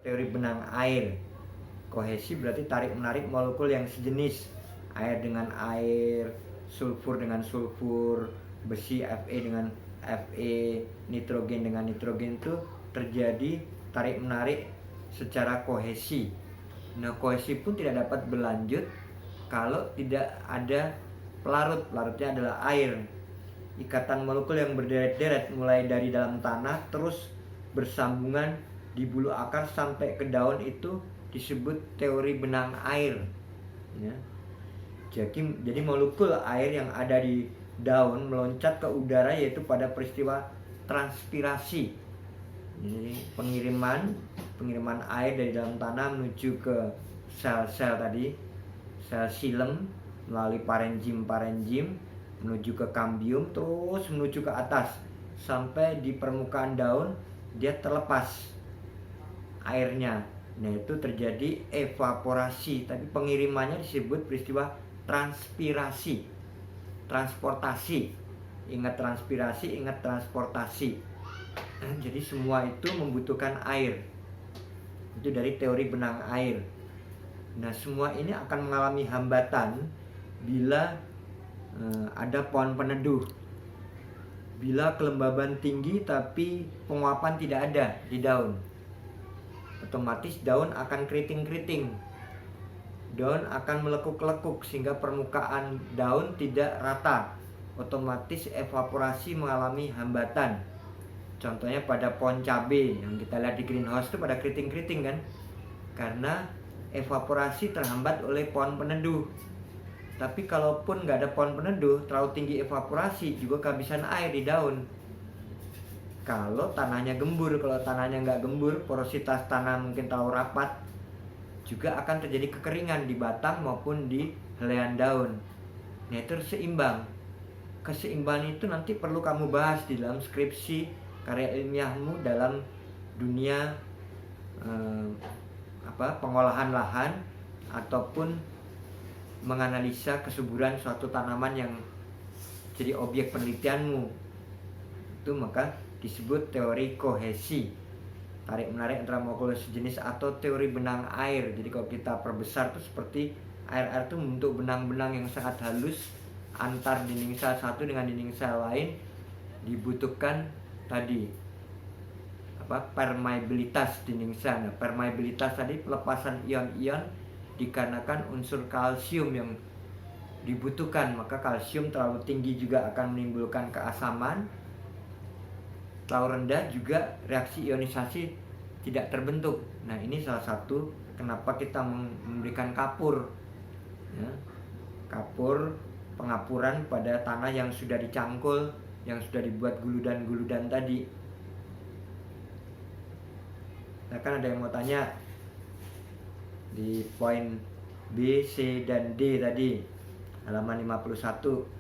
teori benang air. Kohesi berarti tarik menarik molekul yang sejenis, air dengan air, sulfur dengan sulfur, besi Fe dengan Fe, nitrogen dengan nitrogen, itu terjadi tarik menarik secara kohesi. Nah, kohesi pun tidak dapat berlanjut kalau tidak ada pelarut. Pelarutnya adalah air. Ikatan molekul yang berderet-deret mulai dari dalam tanah terus bersambungan di bulu akar sampai ke daun itu disebut teori benang air, ya. Jadi molekul air yang ada di daun meloncat ke udara yaitu pada peristiwa transpirasi. Jadi pengiriman air dari dalam tanah menuju ke sel-sel tadi, sel xilem, melalui parenkim menuju ke kambium, terus menuju ke atas sampai di permukaan daun dia terlepas airnya. Nah, itu terjadi evaporasi, tapi pengirimannya disebut peristiwa transpirasi, transportasi. Ingat transpirasi, ingat transportasi. Nah, jadi semua itu membutuhkan air. Itu dari teori benang air. Nah, semua ini akan mengalami hambatan bila ada pohon peneduh. Bila kelembaban tinggi tapi penguapan tidak ada di daun, otomatis daun akan keriting-keriting. Daun akan melekuk-lekuk sehingga permukaan daun tidak rata. Otomatis evaporasi mengalami hambatan. Contohnya pada pohon cabai yang kita lihat di greenhouse itu pada keriting-keriting kan, karena evaporasi terhambat oleh pohon peneduh. Tapi kalaupun nggak ada pohon peneduh, terlalu tinggi evaporasi juga kehabisan air di daun. Kalau tanahnya gembur, kalau tanahnya nggak gembur, porositas tanah mungkin terlalu rapat, juga akan terjadi kekeringan di batang maupun di helaian daun. Nah, itu seimbang. Keseimbangan itu nanti perlu kamu bahas di dalam skripsi karya ilmiahmu dalam dunia pengolahan lahan ataupun menganalisa kesuburan suatu tanaman yang jadi objek penelitianmu. Itu maka disebut teori kohesi, tarik menarik antara molekul sejenis, atau teori benang air. Jadi kalau kita perbesar itu seperti air-air itu membentuk benang-benang yang sangat halus antar dinding sel satu dengan dinding sel lain. Dibutuhkan tadi permeabilitas dinding sel. Nah, permeabilitas tadi pelepasan ion-ion dikarenakan unsur kalsium yang dibutuhkan. Maka kalsium terlalu tinggi juga akan menimbulkan keasaman. Terlalu rendah juga reaksi ionisasi tidak terbentuk. Nah, ini salah satu kenapa kita memberikan kapur, ya. Kapur pengapuran pada tanah yang sudah dicangkul, yang sudah dibuat guludan-guludan tadi. Nah, kan ada yang mau tanya di poin B, C, dan D tadi, halaman 51.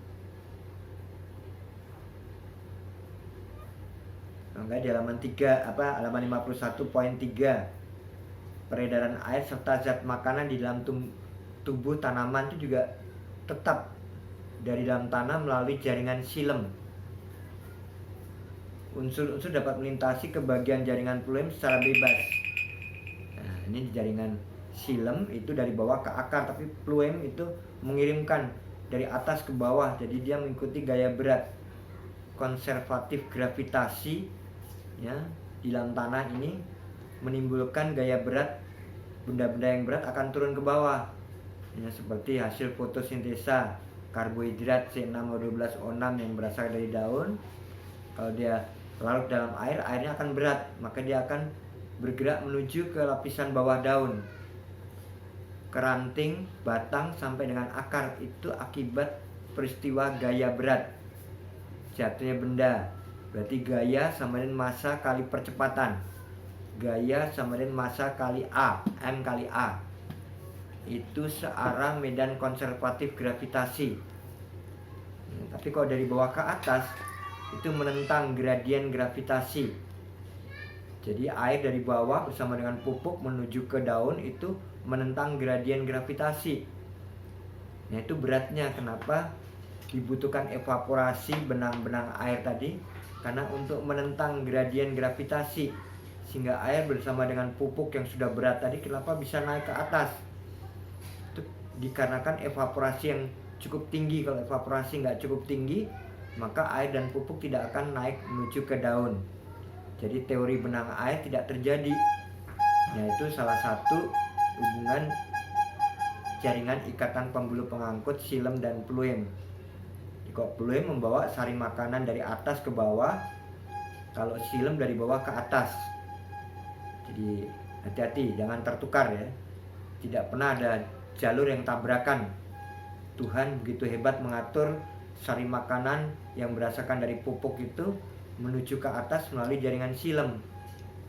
Enggak, di halaman 3, halaman 51 poin 3. Peredaran air serta zat makanan di dalam tubuh tanaman itu juga tetap dari dalam tanah melalui jaringan xilem. Unsur-unsur dapat melintasi ke bagian jaringan phloem secara bebas. Nah, ini di jaringan xilem itu dari bawah ke akar, tapi phloem itu mengirimkan dari atas ke bawah. Jadi dia mengikuti gaya berat konservatif gravitasi, ya, di dalam tanah ini menimbulkan gaya berat. Benda-benda yang berat akan turun ke bawah, ya, seperti hasil fotosintesa karbohidrat C6O12O6 yang berasal dari daun. Kalau dia larut dalam air, airnya akan berat, maka dia akan bergerak menuju ke lapisan bawah daun, ke ranting, batang, sampai dengan akar. Itu akibat peristiwa gaya berat, jatuhnya benda. Berarti gaya sama dengan massa kali percepatan. Gaya sama dengan massa kali A, M kali A. Itu searah medan konservatif gravitasi. Tapi kalau dari bawah ke atas, itu menentang gradien gravitasi. Jadi air dari bawah bersama dengan pupuk menuju ke daun itu menentang gradien gravitasi. Nah, itu beratnya. Kenapa dibutuhkan evaporasi benang-benang air tadi? Karena untuk menentang gradien gravitasi, sehingga air bersama dengan pupuk yang sudah berat tadi kenapa bisa naik ke atas. Itu dikarenakan evaporasi yang cukup tinggi. Kalau evaporasi nggak cukup tinggi, maka air dan pupuk tidak akan naik menuju ke daun. Jadi teori benang air tidak terjadi. Nah, itu salah satu hubungan jaringan ikatan pembuluh pengangkut xilem dan phloem. Kalau phloem membawa sari makanan dari atas ke bawah, kalau xilem dari bawah ke atas. Jadi hati-hati, jangan tertukar ya. Tidak pernah ada jalur yang tabrakan. Tuhan begitu hebat mengatur sari makanan yang berasakan dari pupuk itu menuju ke atas melalui jaringan xilem.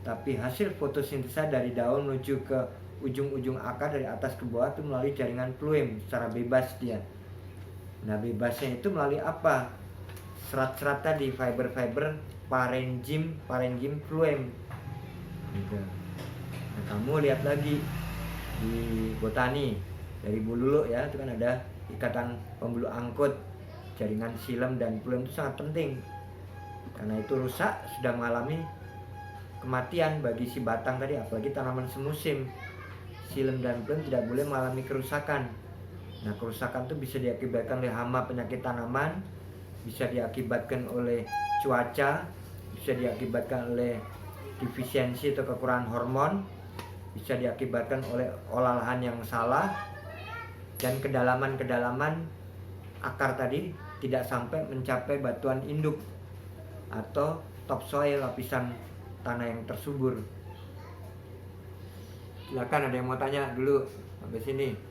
Tapi hasil fotosintesa dari daun menuju ke ujung-ujung akar dari atas ke bawah itu melalui jaringan phloem secara bebas dia. Nah, bebasnya itu melalui apa? Serat-serat tadi, fiber-fiber parenkim phloem. Gitu. Nah, kamu lihat lagi di botani dari bululuk ya, itu kan ada ikatan pembuluh angkut jaringan xilem dan phloem itu sangat penting. Karena itu rusak sudah mengalami kematian bagi si batang tadi, apalagi tanaman semusim. Xilem dan phloem tidak boleh mengalami kerusakan. Nah, kerusakan itu bisa diakibatkan oleh hama penyakit tanaman, bisa diakibatkan oleh cuaca, bisa diakibatkan oleh defisiensi atau kekurangan hormon, bisa diakibatkan oleh olah lahan yang salah, dan kedalaman akar tadi tidak sampai mencapai batuan induk atau topsoil, lapisan tanah yang tersubur. Silakan, ada yang mau tanya dulu sampai sini.